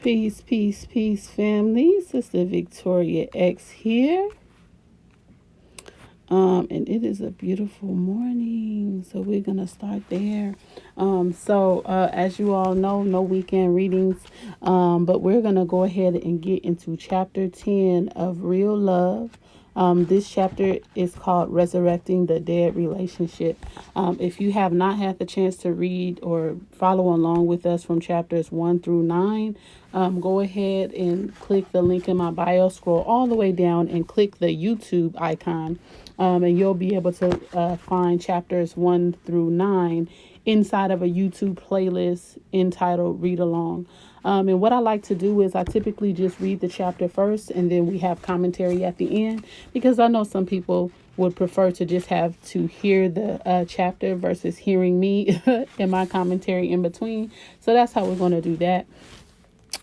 Peace, peace, peace, family. Sister Victoria X here. And it is a beautiful morning. So we're gonna start there. As you all know, no weekend readings. But we're gonna go ahead and get into chapter 10 of Real Love. This chapter is called Resurrecting the Dead Relationship. If you have not had the chance to read or follow along with us from chapters 1 through 9, go ahead and click the link in my bio, scroll all the way down and click the YouTube icon. And you'll be able to find chapters 1 through 9 inside of a YouTube playlist entitled Read Along. And what I like to do is I typically just read the chapter first and then we have commentary at the end, because I know some people would prefer to just have to hear the chapter versus hearing me and my commentary in between. So that's how we're going to do that.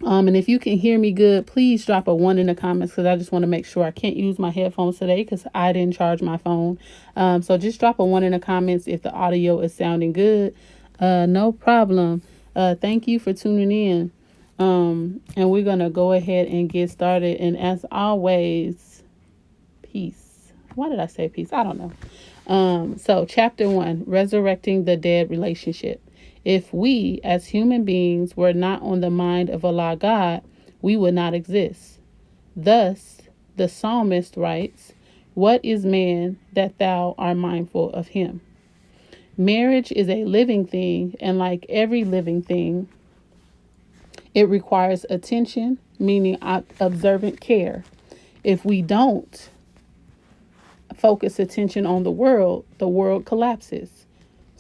And if you can hear me good, please drop a 1 in the comments, because I just want to make sure. I can't use my headphones today because I didn't charge my phone. So just drop a 1 in the comments if the audio is sounding good. No problem. Thank you for tuning in. And we're going to go ahead and get started. And as always, peace. Why did I say peace? I don't know. So chapter 1, Resurrecting the Dead Relationship. If we, as human beings, were not on the mind of Allah God, we would not exist. Thus, the psalmist writes, "What is man that thou art mindful of him?" Marriage is a living thing, and like every living thing, it requires attention, meaning observant care. If we don't focus attention on the world collapses.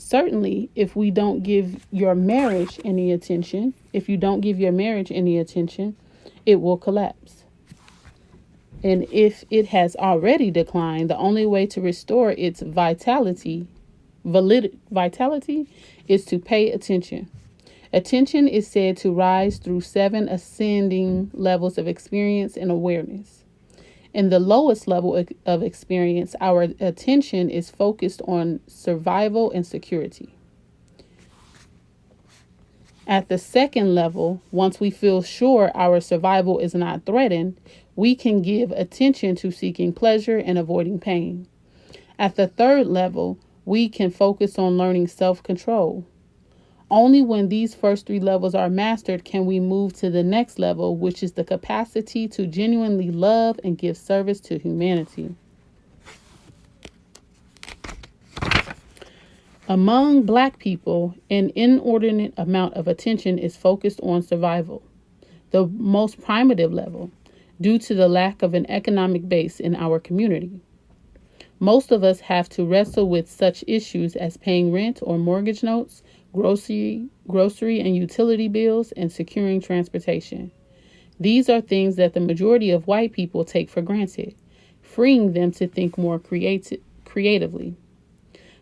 Certainly, if we don't give your marriage any attention, it will collapse. And if it has already declined, the only way to restore its vitality is to pay attention. Attention is said to rise through 7 ascending levels of experience and awareness. In the lowest level of experience, our attention is focused on survival and security. At the second level, once we feel sure our survival is not threatened, we can give attention to seeking pleasure and avoiding pain. At the third level, we can focus on learning self-control. Only when these first 3 levels are mastered can we move to the next level, which is the capacity to genuinely love and give service to humanity. Among Black people, an inordinate amount of attention is focused on survival, the most primitive level, due to the lack of an economic base in our community. Most of us have to wrestle with such issues as paying rent or mortgage notes, grocery and utility bills, and securing transportation. These are things that the majority of white people take for granted, freeing them to think more creatively.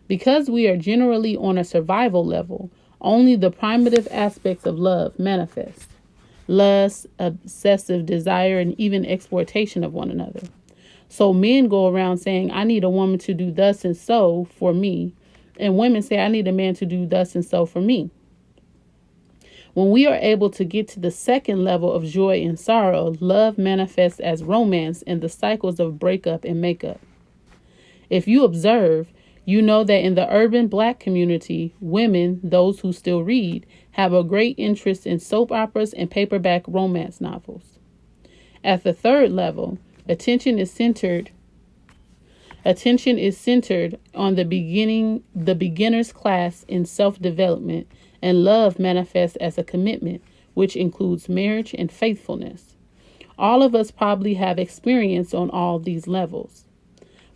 Because we are generally on a survival level, only the primitive aspects of love manifest: lust, obsessive desire, and even exploitation of one another. So men go around saying, "I need a woman to do thus and so for me," and women say, "I need a man to do thus and so for me." When we are able to get to the second level of joy and sorrow, love manifests as romance in the cycles of breakup and makeup. If you observe, you know that in the urban Black community, women, those who still read, have a great interest in soap operas and paperback romance novels. At the third level, attention is centered on the beginner's class in self-development, and love manifests as a commitment, which includes marriage and faithfulness. All of us probably have experience on all these levels.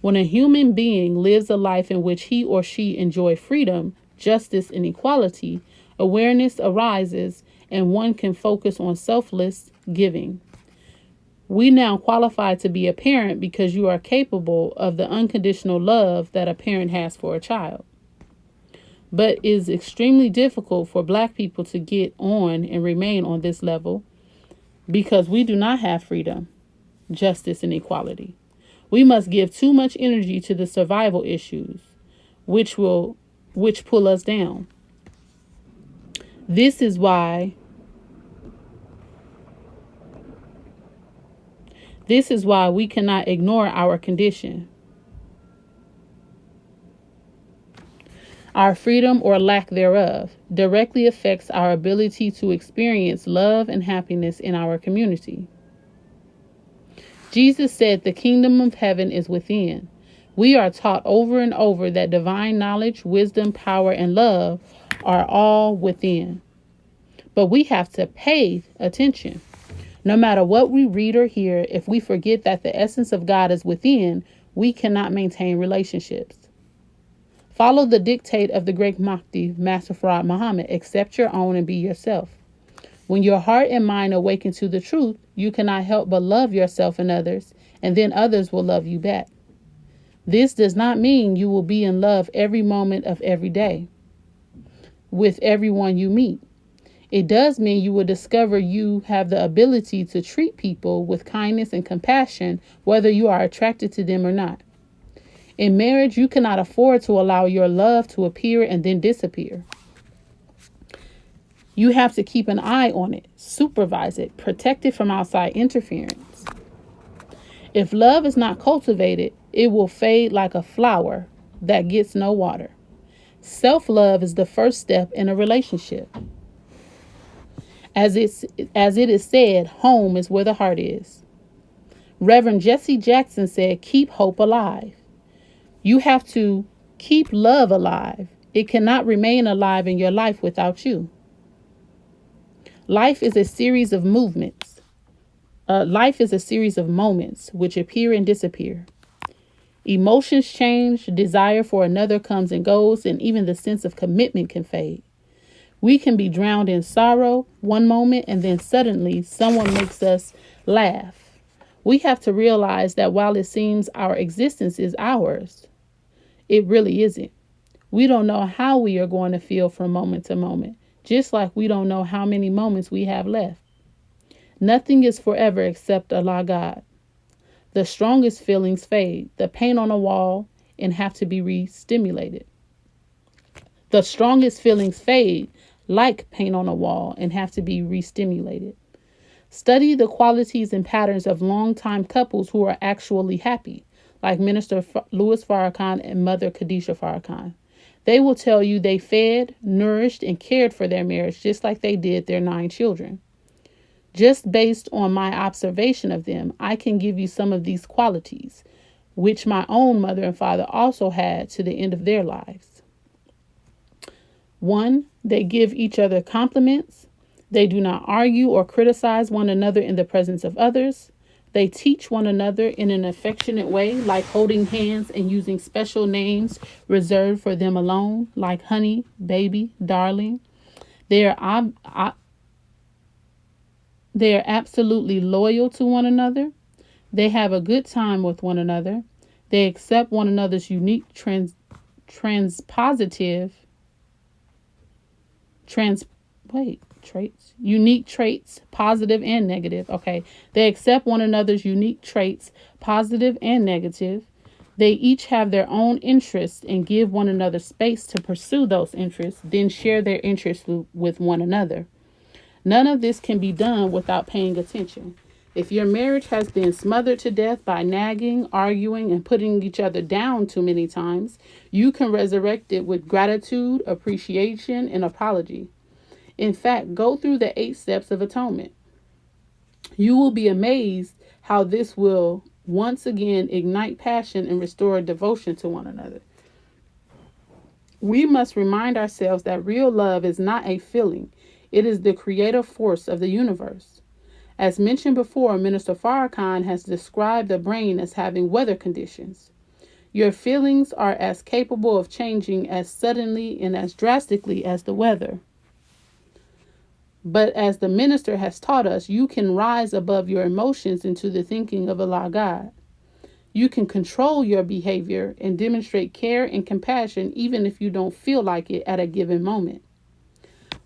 When a human being lives a life in which he or she enjoys freedom, justice, and equality, awareness arises and one can focus on selfless giving. We now qualify to be a parent because you are capable of the unconditional love that a parent has for a child. But it is extremely difficult for Black people to get on and remain on this level because we do not have freedom, justice, and equality. We must give too much energy to the survival issues, which pull us down. This is why This is why we cannot ignore our condition. Our freedom or lack thereof directly affects our ability to experience love and happiness in our community. Jesus said the kingdom of heaven is within. We are taught over and over that divine knowledge, wisdom, power, and love are all within. But we have to pay attention. No matter what we read or hear, if we forget that the essence of God is within, we cannot maintain relationships. Follow the dictate of the great Mahdi, Master Farad Muhammad. Accept your own and be yourself. When your heart and mind awaken to the truth, you cannot help but love yourself and others, and then others will love you back. This does not mean you will be in love every moment of every day with everyone you meet. It does mean you will discover you have the ability to treat people with kindness and compassion, whether you are attracted to them or not. In marriage, you cannot afford to allow your love to appear and then disappear. You have to keep an eye on it, supervise it, protect it from outside interference. If love is not cultivated, it will fade like a flower that gets no water. Self-love is the first step in a relationship. As it is said, home is where the heart is. Reverend Jesse Jackson said, keep hope alive. You have to keep love alive. It cannot remain alive in your life without you. Life is a series of movements. Life is a series of moments which appear and disappear. Emotions change, desire for another comes and goes, and even the sense of commitment can fade. We can be drowned in sorrow one moment, and then suddenly someone makes us laugh. We have to realize that while it seems our existence is ours, it really isn't. We don't know how we are going to feel from moment to moment, just like we don't know how many moments we have left. Nothing is forever except Allah God. The strongest feelings fade, the paint on a wall, and have to be re-stimulated. The strongest feelings fade like paint on a wall and have to be re-stimulated. Study the qualities and patterns of longtime couples who are actually happy, like Minister Louis Farrakhan and Mother Khadijah Farrakhan. They will tell you they fed, nourished, and cared for their marriage just like they did their 9 children. Just based on my observation of them, I can give you some of these qualities, which my own mother and father also had to the end of their lives. 1, they give each other compliments. They do not argue or criticize one another in the presence of others. They teach one another in an affectionate way, like holding hands and using special names reserved for them alone, like honey, baby, darling. They are absolutely loyal to one another. They have a good time with one another. They accept one another's unique unique traits, positive and negative. Okay. They accept one another's unique traits, positive and negative. They each have their own interests and give one another space to pursue those interests, then share their interests with one another. None of this can be done without paying attention. If your marriage has been smothered to death by nagging, arguing, and putting each other down too many times, you can resurrect it with gratitude, appreciation, and apology. In fact, go through the 8 steps of atonement. You will be amazed how this will once again ignite passion and restore devotion to one another. We must remind ourselves that real love is not a feeling. It is the creative force of the universe. As mentioned before, Minister Farrakhan has described the brain as having weather conditions. Your feelings are as capable of changing as suddenly and as drastically as the weather. But as the minister has taught us, you can rise above your emotions into the thinking of Allah God. You can control your behavior and demonstrate care and compassion even if you don't feel like it at a given moment.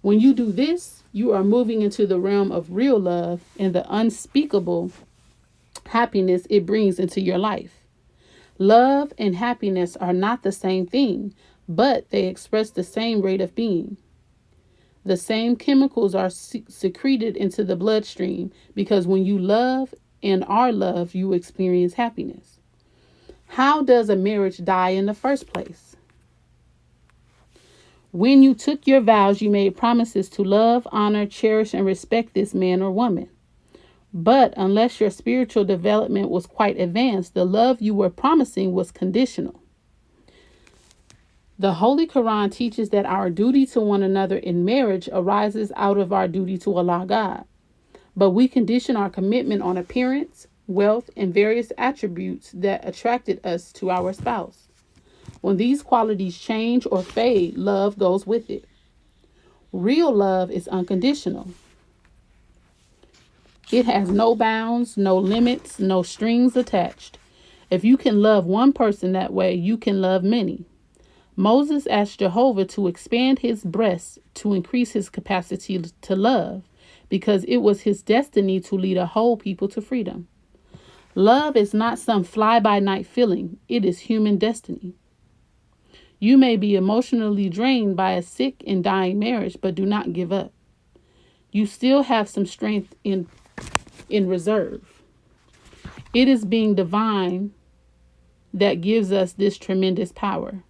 When you do this, you are moving into the realm of real love and the unspeakable happiness it brings into your life. Love and happiness are not the same thing, but they express the same rate of being. The same chemicals are secreted into the bloodstream because when you love, and are loved, you experience happiness. How does a marriage die in the first place? When you took your vows, you made promises to love, honor, cherish, and respect this man or woman. But unless your spiritual development was quite advanced, the love you were promising was conditional. The Holy Quran teaches that our duty to one another in marriage arises out of our duty to Allah God. But we condition our commitment on appearance, wealth, and various attributes that attracted us to our spouse. When these qualities change or fade, love goes with it. Real love is unconditional. It has no bounds, no limits, no strings attached. If you can love one person that way, you can love many. Moses asked Jehovah to expand his breast to increase his capacity to love, because it was his destiny to lead a whole people to freedom. Love is not some fly-by-night feeling. It is human destiny. You may be emotionally drained by a sick and dying marriage, but do not give up. You still have some strength in reserve. It is being divine that gives us this tremendous power.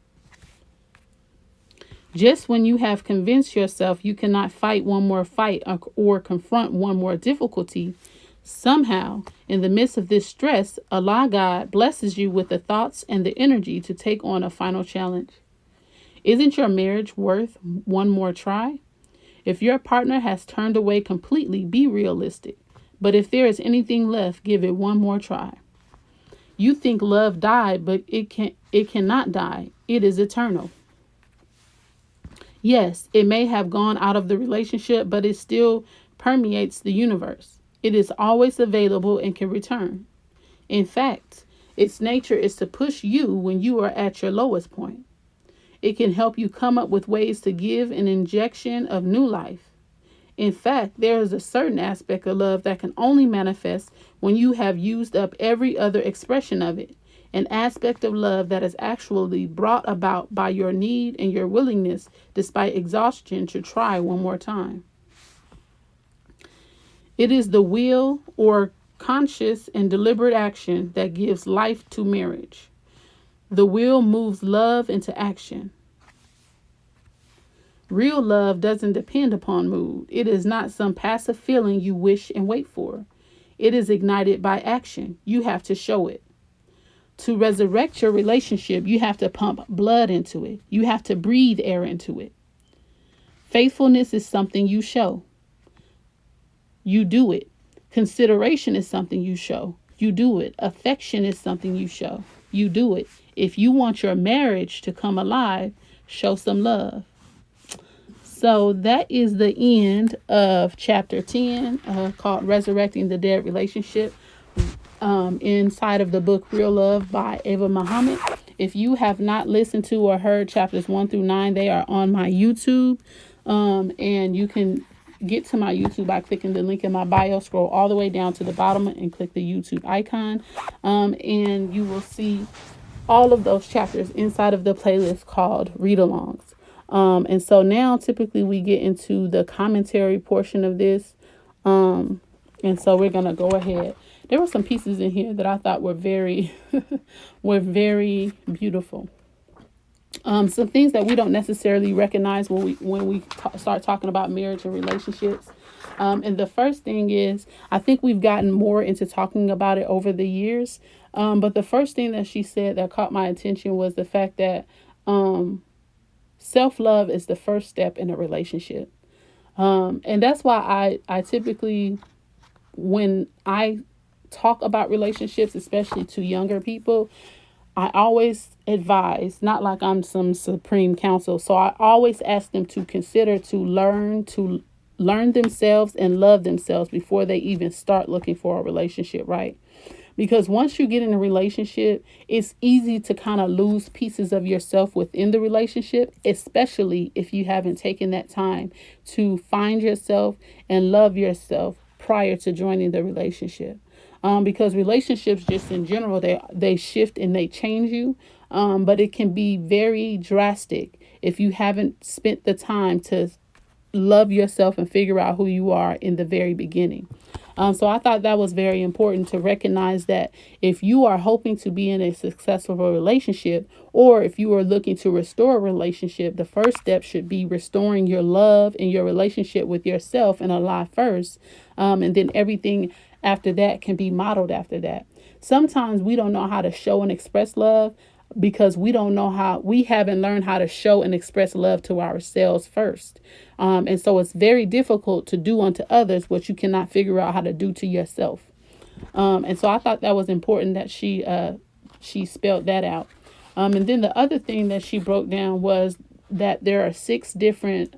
Just when you have convinced yourself you cannot fight one more fight or confront one more difficulty, somehow, in the midst of this stress, Allah God blesses you with the thoughts and the energy to take on a final challenge. Isn't your marriage worth one more try? If your partner has turned away completely, be realistic. But if there is anything left, give it one more try. You think love died, but it cannot die. It is eternal. Yes, it may have gone out of the relationship, but it still permeates the universe. It is always available and can return. In fact, its nature is to push you when you are at your lowest point. It can help you come up with ways to give an injection of new life. In fact, there is a certain aspect of love that can only manifest when you have used up every other expression of it. An aspect of love that is actually brought about by your need and your willingness, despite exhaustion, to try one more time. It is the will or conscious and deliberate action that gives life to marriage. The will moves love into action. Real love doesn't depend upon mood. It is not some passive feeling you wish and wait for. It is ignited by action. You have to show it. To resurrect your relationship, you have to pump blood into it. You have to breathe air into it. Faithfulness is something you show. You do it. Consideration is something you show. You do it. Affection is something you show. You do it. If you want your marriage to come alive, show some love. So that is the end of chapter 10, called Resurrecting the Dead Relationship, inside of the book Real Love by Ava Muhammad. If you have not listened to or heard chapters 1 through 9, they are on my YouTube. And you can get to my YouTube by clicking the link in my bio, scroll all the way down to the bottom and click the YouTube icon. And you will see all of those chapters inside of the playlist called Read Alongs. And so now typically we get into the commentary portion of this. And so we're going to go ahead. There were some pieces in here that I thought were very, were very beautiful. Some things that we don't necessarily recognize when we start talking about marriage and relationships. And the first thing is, I think we've gotten more into talking about it over the years. But the first thing that she said that caught my attention was the fact that self-love is the first step in a relationship. And that's why I typically, when I talk about relationships, especially to younger people, I always advise, not like I'm some supreme counsel. So I always ask them to consider to learn themselves and love themselves before they even start looking for a relationship, right? Because once you get in a relationship, it's easy to kind of lose pieces of yourself within the relationship, especially if you haven't taken that time to find yourself and love yourself prior to joining the relationship. Because relationships just in general, they shift and they change you. But it can be very drastic if you haven't spent the time to love yourself and figure out who you are in the very beginning. So I thought that was very important to recognize that if you are hoping to be in a successful relationship, or if you are looking to restore a relationship, the first step should be restoring your love and your relationship with yourself and Allah first. And then everything after that can be modeled after that. Sometimes we don't know how to show and express love because we haven't learned how to show and express love to ourselves first. And so it's very difficult to do unto others what you cannot figure out how to do to yourself. And so I thought that was important that she spelled that out. And then the other thing that she broke down was that there are six different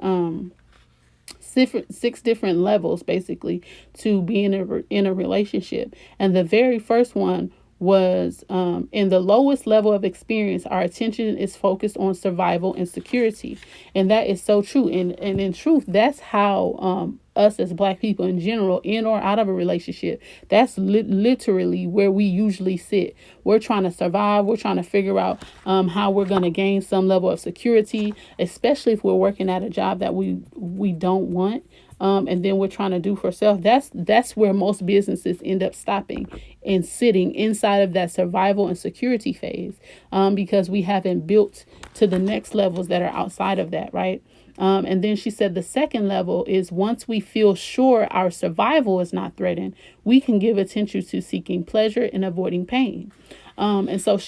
levels basically to being in a relationship. And the very first one was in the lowest level of experience, our attention is focused on survival and security. And that is so true. And in truth, that's how us as Black people in general, in or out of a relationship, that's literally where we usually sit. We're trying to survive. We're trying to figure out how we're going to gain some level of security, especially if we're working at a job that we don't want. And then we're trying to do for self. That's where most businesses end up stopping and sitting inside of that survival and security phase, because we haven't built to the next levels that are outside of that, right? And then she said the second level is once we feel sure our survival is not threatened, we can give attention to seeking pleasure and avoiding pain. And so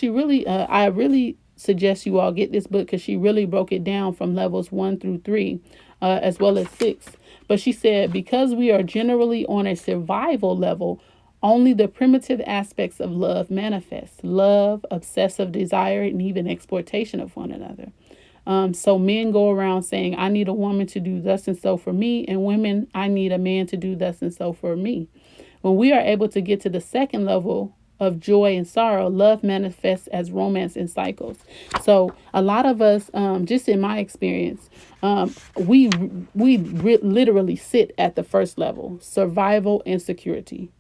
I really suggest you all get this book because she really broke it down from levels 1 through 3, as well as 6. But she said, because we are generally on a survival level, only the primitive aspects of love manifest. Love, obsessive desire, and even exploitation of one another. So men go around saying, I need a woman to do thus and so for me. And women, I need a man to do thus and so for me. When we are able to get to the second level of joy and sorrow, love manifests as romance in cycles. So a lot of us, just in my experience, we literally sit at the first level, survival and security.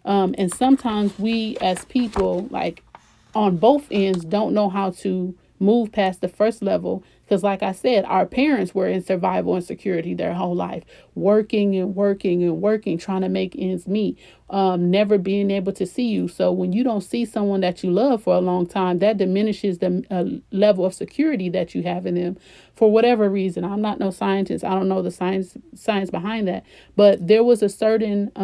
And sometimes we as people, like on both ends, don't know how to move past the first level. Because like I said, our parents were in survival and security their whole life, working and working and working, trying to make ends meet, never being able to see you. So when you don't see someone that you love for a long time, that diminishes the level of security that you have in them for whatever reason. I'm not no scientist. I don't know the science behind that. But there was a certain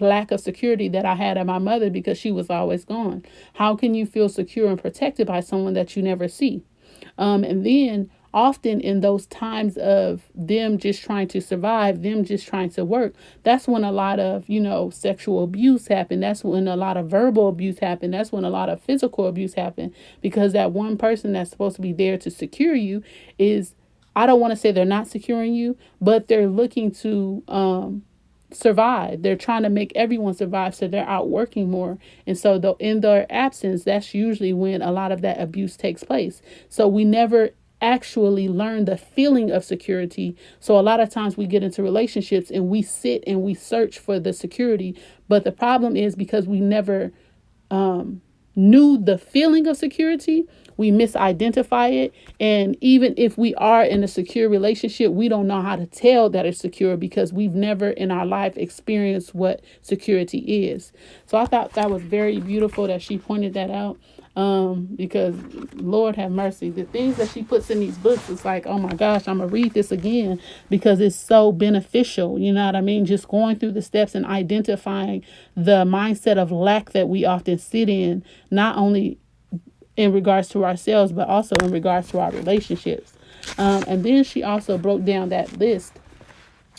lack of security that I had at my mother because she was always gone. How can you feel secure and protected by someone that you never see? And then often in those times of them just trying to survive, them just trying to work, that's when a lot of, sexual abuse happened. That's when a lot of verbal abuse happened. That's when a lot of physical abuse happened, because that one person that's supposed to be there to secure you is, I don't want to say they're not securing you, but they're looking to, survive. They're trying to make everyone survive, so they're out working more. And so in their absence, that's usually when a lot of that abuse takes place. So we never actually learn the feeling of security. So a lot of times we get into relationships and we sit and we search for the security. But the problem is because we never knew the feeling of security, we misidentify it. And even if we are in a secure relationship, we don't know how to tell that it's secure because we've never in our life experienced what security is. So I thought that was very beautiful that she pointed that out. Because Lord have mercy, the things that she puts in these books, it's like, oh my gosh, I'm gonna read this again because it's so beneficial. You know what I mean? Just going through the steps and identifying the mindset of lack that we often sit in, not only in regards to ourselves, but also in regards to our relationships. And then she also broke down that list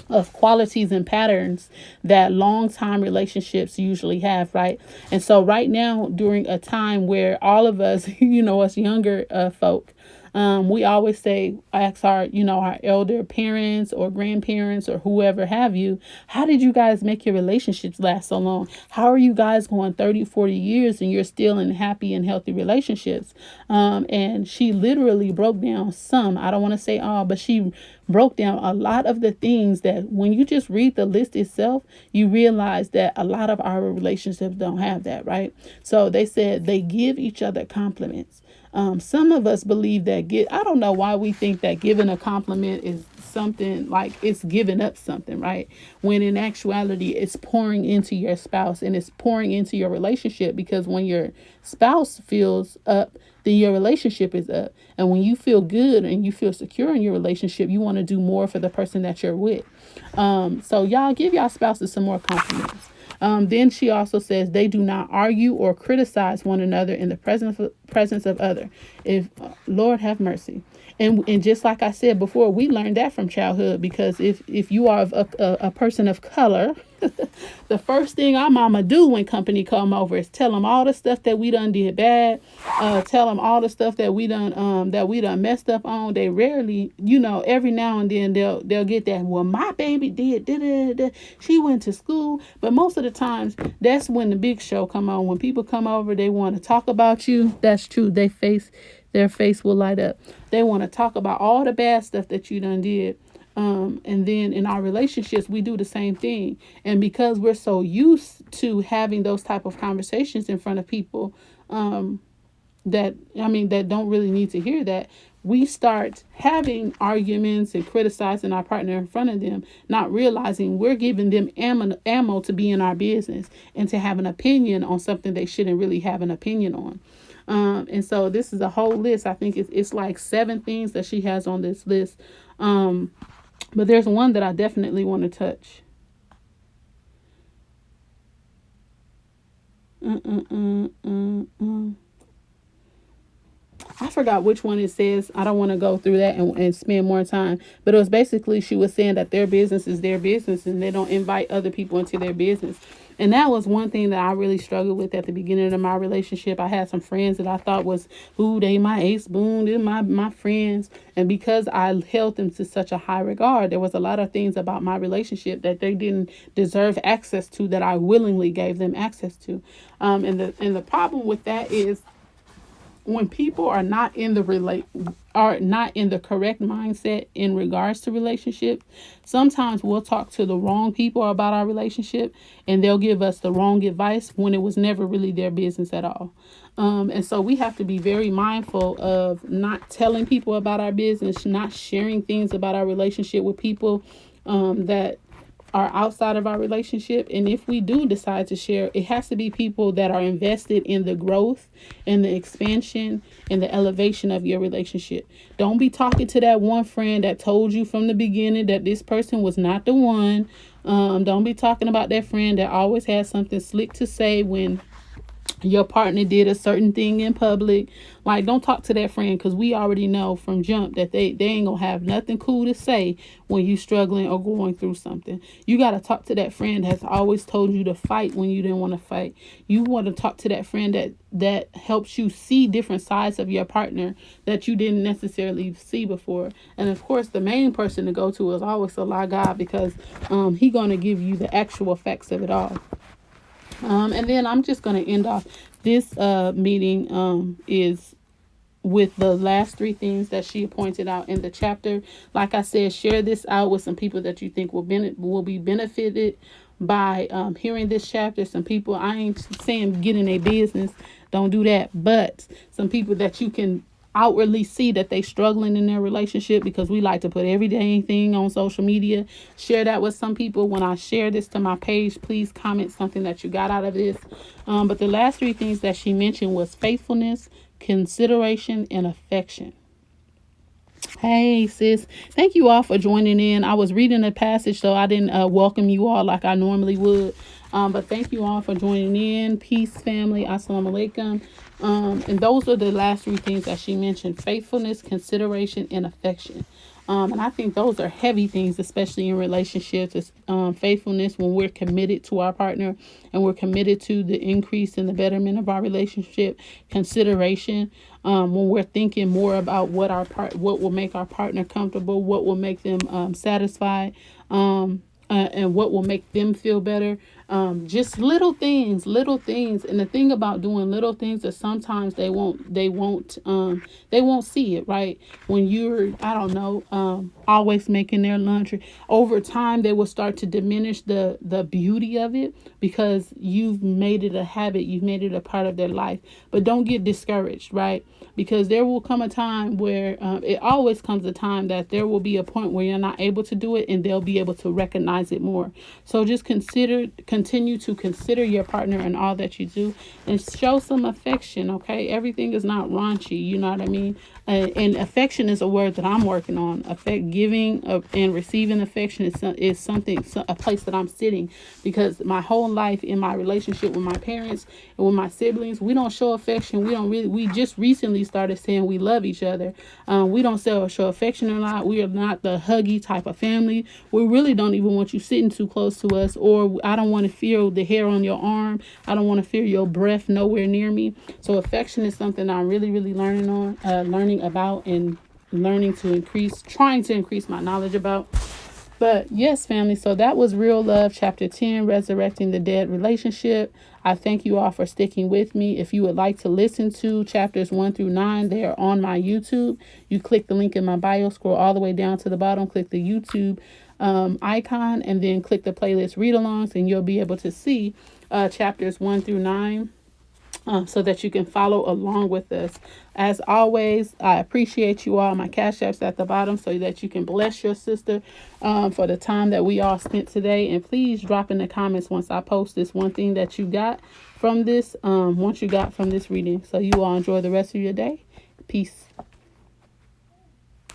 of qualities and patterns that long time relationships usually have, right? And so right now, during a time where all of us, us younger folk, we always say, ask our elder parents or grandparents or whoever have you, how did you guys make your relationships last so long? How are you guys going 30, 40 years and you're still in happy and healthy relationships? And she literally broke down some, I don't want to say all, but she broke down a lot of the things that when you just read the list itself, you realize that a lot of our relationships don't have that, right? So they said they give each other compliments. Some of us believe that I don't know why we think that giving a compliment is something like it's giving up something, right? When in actuality, it's pouring into your spouse and it's pouring into your relationship, because when your spouse feels up, then your relationship is up. And when you feel good and you feel secure in your relationship, you want to do more for the person that you're with. So y'all give y'all spouses some more compliments. Then she also says they do not argue or criticize one another in the presence of other. If Lord have mercy. And just like I said before, we learned that from childhood, because if you are a person of color, the first thing our mama do when company come over is tell them all the stuff that we done did bad, tell them all the stuff that we done messed up on. They rarely, every now and then they'll get that. Well, my baby did. She went to school, but most of the times that's when the big show come on. When people come over, they want to talk about you. That's true. Their face will light up. They want to talk about all the bad stuff that you done did. And then in our relationships, we do the same thing. And because we're so used to having those type of conversations in front of people, that don't really need to hear that, we start having arguments and criticizing our partner in front of them, not realizing we're giving them ammo to be in our business and to have an opinion on something they shouldn't really have an opinion on. And so this is a whole list. I think it's like 7 things that she has on this list. But there's one that I definitely want to touch. I forgot which one it says. I don't want to go through that and spend more time. But it was basically, she was saying that their business is their business and they don't invite other people into their business. And that was one thing that I really struggled with at the beginning of my relationship. I had some friends that I thought was, they my ace boon, they're my friends. And because I held them to such a high regard, there was a lot of things about my relationship that they didn't deserve access to that I willingly gave them access to. And the problem with that is, when people are not in the correct mindset in regards to relationships, sometimes we'll talk to the wrong people about our relationship and they'll give us the wrong advice when it was never really their business at all. And so we have to be very mindful of not telling people about our business, not sharing things about our relationship with people that are outside of our relationship. And if we do decide to share, it has to be people that are invested in the growth and the expansion and the elevation of your relationship. Don't be talking to that one friend that told you from the beginning that this person was not the one. Don't be talking about that friend that always has something slick to say when your partner did a certain thing in public. Like, don't talk to that friend, because we already know from jump that they ain't gonna have nothing cool to say when you struggling or going through something. You got to talk to that friend that's always told you to fight when you didn't want to fight. You want to talk to that friend that helps you see different sides of your partner that you didn't necessarily see before. And of course, the main person to go to is always Allah God, because he gonna give you the actual facts of it all. And then I'm just going to end off this meeting is with the last 3 things that she pointed out in the chapter. Like I said, share this out with some people that you think will be benefited by hearing this chapter. Some people, I ain't saying get in a business, don't do that, but some people that you can outwardly see that they struggling in their relationship, because we like to put everyday thing on social media. Share that with some people. When I share this to my page, please comment something that you got out of this. But the last 3 things that she mentioned was faithfulness, consideration, and affection. Hey sis, thank you all for joining in. I was reading a passage, so I didn't welcome you all like I normally would. But thank you all for joining in. Peace, family. Assalamu alaikum. And those are the last 3 things that she mentioned: faithfulness, consideration, and affection. And I think those are heavy things, especially in relationships. It's, faithfulness, when we're committed to our partner and we're committed to the increase and the betterment of our relationship. Consideration, when we're thinking more about what will make our partner comfortable, what will make them satisfied, and what will make them feel better. Just little things. And the thing about doing little things is sometimes they won't see it, right? When you're, I don't know, always making their lunch, over time they will start to diminish the beauty of it, because you've made it a habit, you've made it a part of their life. But don't get discouraged, right? Because there will come a time where it always comes a time that there will be a point where you're not able to do it, and they'll be able to recognize it more. So just continue to consider your partner and all that you do, and show some affection. Okay, everything is not raunchy, you know what I mean? And affection is a word that I'm working on. Giving and receiving affection is something, a place that I'm sitting, because my whole life in my relationship with my parents and with my siblings, we don't show affection. We just recently started saying we love each other. We don't show affection a lot. We are not the huggy type of family. We really don't even want you sitting too close to us, or I don't want to feel the hair on your arm. I don't want to feel your breath nowhere near me. So affection is something I'm really, really learning about, and trying to increase my knowledge about. But yes, family, so that was Real Love, Chapter 10, Resurrecting the Dead Relationship. I thank you all for sticking with me. If you would like to listen to chapters 1 through 9, they are on my YouTube. You click the link in my bio, scroll all the way down to the bottom, click the YouTube icon, and then click the playlist read-alongs, and you'll be able to see chapters 1 through 9. So that you can follow along with us. As always, I appreciate you all. My Cash App's at the bottom so that you can bless your sister for the time that we all spent today. And please drop in the comments once I post this one thing that you got from this, once you got from this reading. So you all enjoy the rest of your day. Peace.